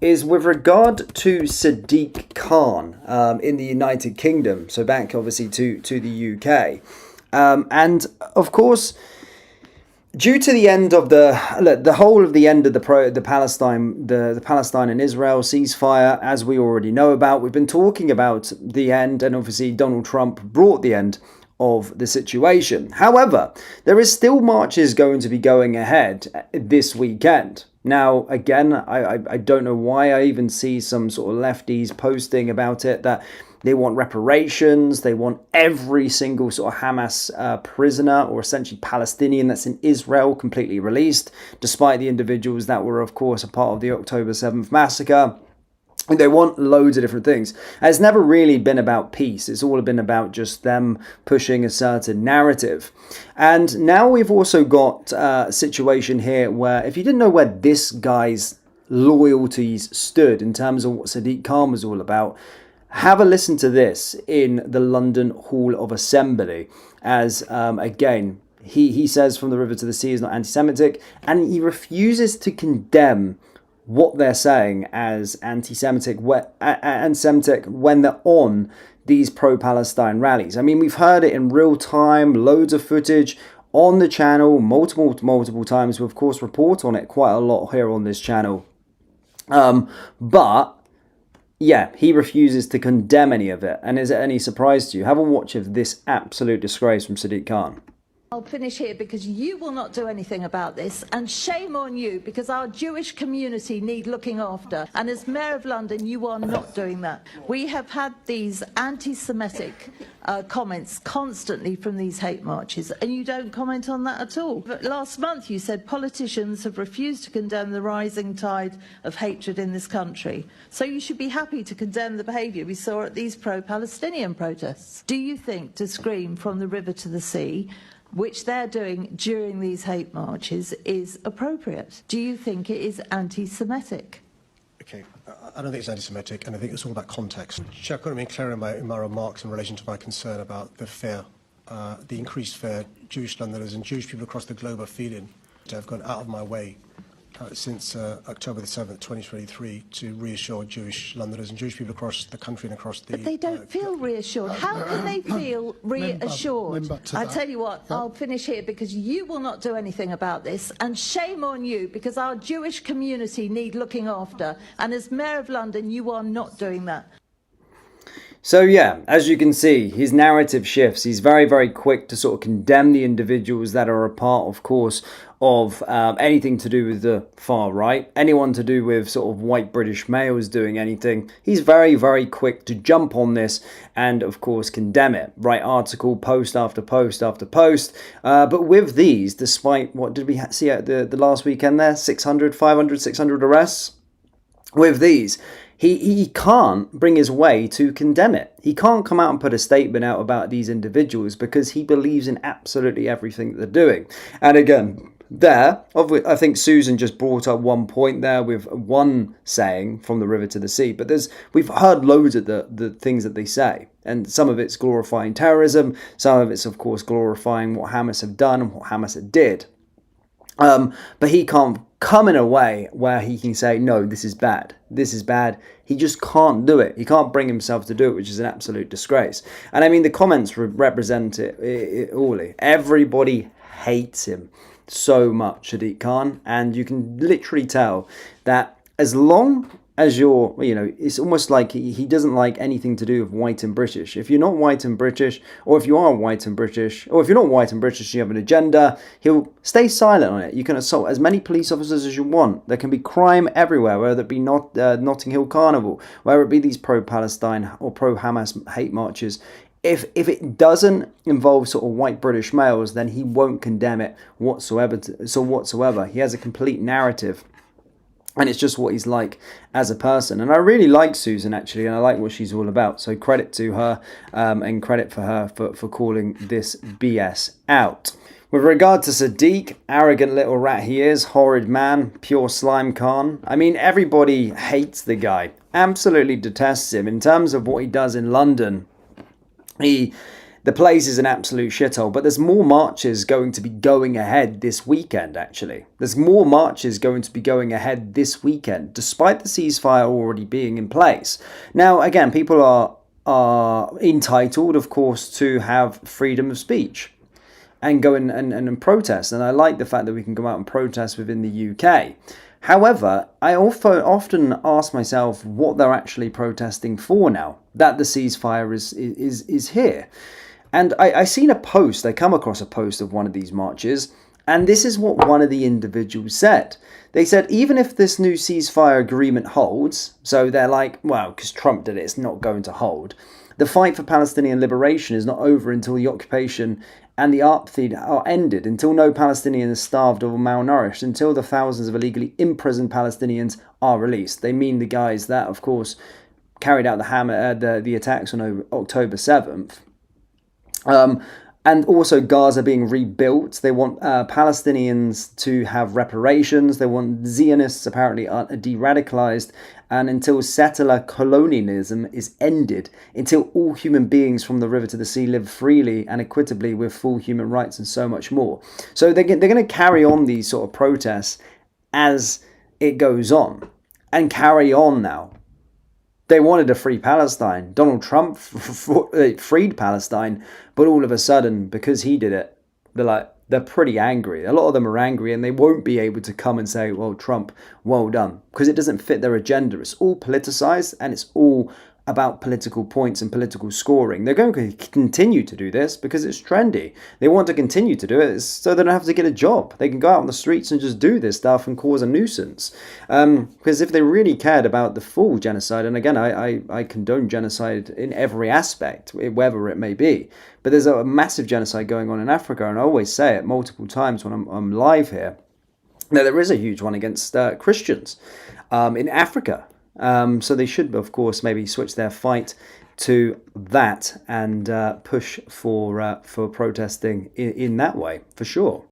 is with regard to Sadiq Khan in the United Kingdom. So back obviously to the UK. And of course, due to the end of the whole of the end of the Palestine and Israel ceasefire, as we already know about, we've been talking about the end, and obviously Donald Trump brought the end of the situation. However, there is still marches going to be going ahead this weekend. Now, again, I don't know why I even see some sort of lefties posting about it, that they want reparations, they want every single sort of Hamas prisoner or essentially Palestinian that's in Israel completely released, despite the individuals that were, of course, a part of the October 7th massacre. They want loads of different things. And it's never really been about peace. It's all been about just them pushing a certain narrative. And now we've also got a situation here where, if you didn't know where this guy's loyalties stood in terms of what Sadiq Khan was all about, have a listen to this in the London Hall of Assembly, as again, he says from the river to the sea is not anti-Semitic, and he refuses to condemn what they're saying as anti-Semitic when they're on these pro-Palestine rallies. I mean, we've heard it in real time, loads of footage on the channel, multiple times. We, of course, report on it quite a lot here on this channel. But yeah, he refuses to condemn any of it. And is it any surprise to you? Have a watch of this absolute disgrace from Sadiq Khan. I'll finish here because you will not do anything about this, and shame on you, because our Jewish community need looking after, and as Mayor of London you are not doing that. We have had these anti-Semitic comments constantly from these hate marches, and you don't comment on that at all. But last month you said politicians have refused to condemn the rising tide of hatred in this country, so you should be happy to condemn the behaviour we saw at these pro-Palestinian protests. Do you think to scream from the river to the sea, which they're doing during these hate marches, is appropriate? Do you think it is anti-Semitic? Okay, I don't think it's anti-Semitic, and I think it's all about context. I couldn't be clearer in my remarks in relation to my concern about the fear, the increased fear Jewish Londoners and Jewish people across the globe are feeling. I've gone out of my way since October the 7th, 2023, to reassure Jewish Londoners and Jewish people across the country and across the... But they don't feel reassured. How can they feel reassured? I tell you what, I'll finish here because you will not do anything about this, and shame on you, because our Jewish community need looking after, and as Mayor of London you are not doing that. So yeah, as you can see, his narrative shifts. He's very, very quick to sort of condemn the individuals that are a part, of course, of anything to do with the far right. Anyone to do with sort of white British males doing anything. He's very, very quick to jump on this and, of course, condemn it. Write article, post after post after post. But with these, despite, what did we see at the last weekend there? 600, 500, 600 arrests? With these, he can't bring his way to condemn it. He can't come out and put a statement out about these individuals because he believes in absolutely everything that they're doing. And again, there, I think Susan just brought up one point there with one saying from the river to the sea, but we've heard loads of the things that they say, and some of it's glorifying terrorism, some of it's, of course, glorifying what Hamas have done and what Hamas did. But he can't come in a way where he can say, no, this is bad. This is bad. He just can't do it. He can't bring himself to do it, which is an absolute disgrace. And I mean, the comments represent it all. Everybody hates him so much, Sadiq Khan. And you can literally tell that as long as you're, it's almost like he doesn't like anything to do with white and British. If you're not white and British, or if you are white and British, or if you're not white and British, you have an agenda, he'll stay silent on it. You can assault as many police officers as you want. There can be crime everywhere, whether it be Notting Hill Carnival, whether it be these pro-Palestine or pro-Hamas hate marches. If it doesn't involve sort of white British males, then he won't condemn it whatsoever. Whatsoever. He has a complete narrative. And it's just what he's like as a person. And I really like Susan, actually, and I like what she's all about. So credit to her and credit for her for calling this BS out. With regard to Sadiq, arrogant little rat he is, horrid man, pure slime Khan. I mean, everybody hates the guy, absolutely detests him. In terms of what he does in London, he The place is an absolute shithole, but there's more marches going to be going ahead this weekend, actually. There's more marches going to be going ahead this weekend, despite the ceasefire already being in place. Now, again, people are entitled, of course, to have freedom of speech and go and protest. And I like the fact that we can go out and protest within the UK. However, I often ask myself what they're actually protesting for now that the ceasefire is here. And I seen a post, I come across a post of one of these marches, and this is what one of the individuals said. They said, even if this new ceasefire agreement holds, so they're like, well, because Trump did it, it's not going to hold. The fight for Palestinian liberation is not over until the occupation and the apartheid are ended, until no Palestinian is starved or malnourished, until the thousands of illegally imprisoned Palestinians are released. They mean the guys that, of course, carried out the attacks on October 7th. And also Gaza being rebuilt. They want Palestinians to have reparations. They want Zionists apparently de-radicalized. And until settler colonialism is ended, until all human beings from the river to the sea live freely and equitably with full human rights and so much more. So they're going to carry on these sort of protests as it goes on and carry on now. They wanted a free Palestine. Donald Trump freed Palestine, but all of a sudden, because he did it, they're pretty angry. A lot of them are angry, and they won't be able to come and say, well, Trump, well done, because it doesn't fit their agenda. It's all politicized, and it's all about political points and political scoring. They're going to continue to do this because it's trendy. They want to continue to do it so they don't have to get a job. They can go out on the streets and just do this stuff and cause a nuisance. Because if they really cared about the full genocide, and again, I condone genocide in every aspect, whether it may be, but there's a massive genocide going on in Africa, and I always say it multiple times when I'm live here, that there is a huge one against Christians in Africa. So they should, of course, maybe switch their fight to that and push for protesting in that way, for sure.